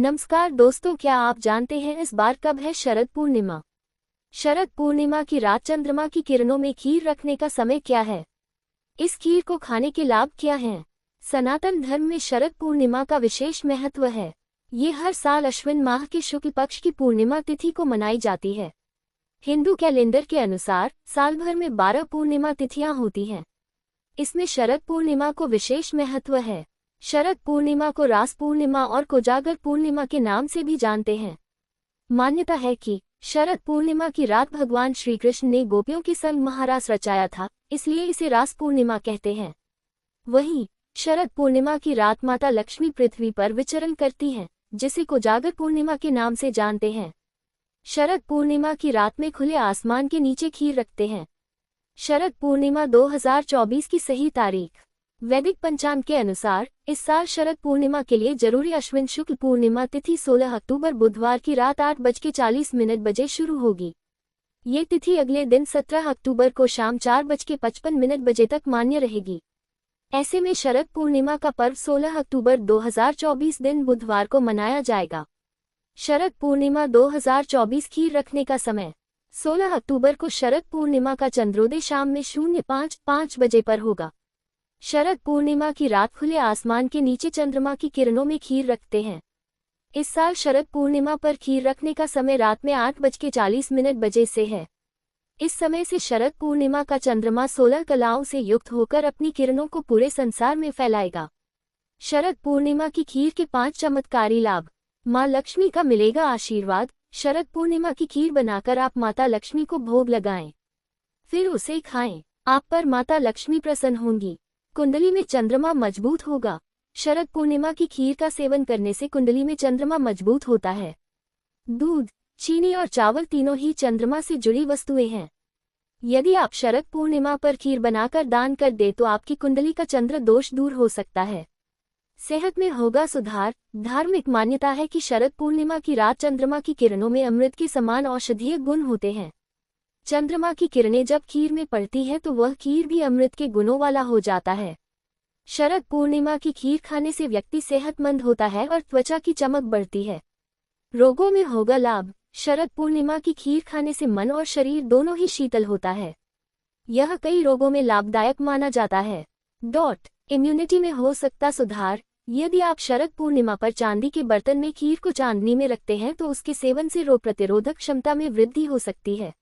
नमस्कार दोस्तों, क्या आप जानते हैं इस बार कब है शरद पूर्णिमा। शरद पूर्णिमा की रात चंद्रमा की किरणों में खीर रखने का समय क्या है। इस खीर को खाने के लाभ क्या हैं। सनातन धर्म में शरद पूर्णिमा का विशेष महत्व है। ये हर साल अश्विन माह के शुक्ल पक्ष की पूर्णिमा तिथि को मनाई जाती है। हिंदू कैलेंडर के अनुसार साल भर में 12 पूर्णिमा तिथियां होती हैं। इसमें शरद पूर्णिमा को विशेष महत्व है। शरद पूर्णिमा को रास पूर्णिमा और कोजागर पूर्णिमा के नाम से भी जानते हैं। मान्यता है कि शरद पूर्णिमा की रात भगवान श्री कृष्ण ने गोपियों के संग महारास रचाया था, इसलिए इसे रास पूर्णिमा कहते हैं। वहीं शरद पूर्णिमा की रात माता लक्ष्मी पृथ्वी पर विचरण करती हैं, जिसे कोजागर पूर्णिमा के नाम से जानते हैं। शरद पूर्णिमा की रात में खुले आसमान के नीचे खीर रखते हैं। शरद पूर्णिमा 2024 की सही तारीख। वैदिक पंचांग के अनुसार इस साल शरद पूर्णिमा के लिए जरूरी अश्विन शुक्ल पूर्णिमा तिथि 16 अक्टूबर बुधवार की रात 8:40 बजे शुरू होगी। ये तिथि अगले दिन 17 अक्टूबर को शाम 4:55 बजे तक मान्य रहेगी। ऐसे में शरद पूर्णिमा का पर्व 16 अक्टूबर 2024 दिन बुधवार को मनाया जाएगा। शरद पूर्णिमा 2024 खीर रखने का समय 16 अक्टूबर को शरद पूर्णिमा का चंद्रोदय शाम में 05:05 बजे पर होगा। शरद पूर्णिमा की रात खुले आसमान के नीचे चंद्रमा की किरणों में खीर रखते हैं। इस साल शरद पूर्णिमा पर खीर रखने का समय रात में 8:40 बजे से है। इस समय से शरद पूर्णिमा का चंद्रमा 16 कलाओं से युक्त होकर अपनी किरणों को पूरे संसार में फैलाएगा। शरद पूर्णिमा की खीर के 5 चमत्कारी लाभ। माँ लक्ष्मी का मिलेगा आशीर्वाद। शरद पूर्णिमा की खीर बनाकर आप माता लक्ष्मी को भोग लगाएं, फिर उसे खाएं। आप पर माता लक्ष्मी प्रसन्न होंगी। कुंडली में चंद्रमा मजबूत होगा। शरद पूर्णिमा की खीर का सेवन करने से कुंडली में चंद्रमा मजबूत होता है। दूध, चीनी और चावल तीनों ही चंद्रमा से जुड़ी वस्तुएं हैं। यदि आप शरद पूर्णिमा पर खीर बनाकर दान कर दे तो आपकी कुंडली का चंद्र दोष दूर हो सकता है। सेहत में होगा सुधार। धार्मिक मान्यता है कि शरद पूर्णिमा की रात चंद्रमा की किरणों में अमृत के समान औषधीय गुण होते हैं। चंद्रमा की किरणें जब खीर में पड़ती है तो वह खीर भी अमृत के गुणों वाला हो जाता है। शरद पूर्णिमा की खीर खाने से व्यक्ति सेहतमंद होता है और त्वचा की चमक बढ़ती है। रोगों में होगा लाभ। शरद पूर्णिमा की खीर खाने से मन और शरीर दोनों ही शीतल होता है। यह कई रोगों में लाभदायक माना जाता है। इम्यूनिटी में हो सकता सुधार। यदि आप शरद पूर्णिमा पर चांदी के बर्तन में खीर को चांदनी में रखते हैं तो उसके सेवन से रोग प्रतिरोधक क्षमता में वृद्धि हो सकती है।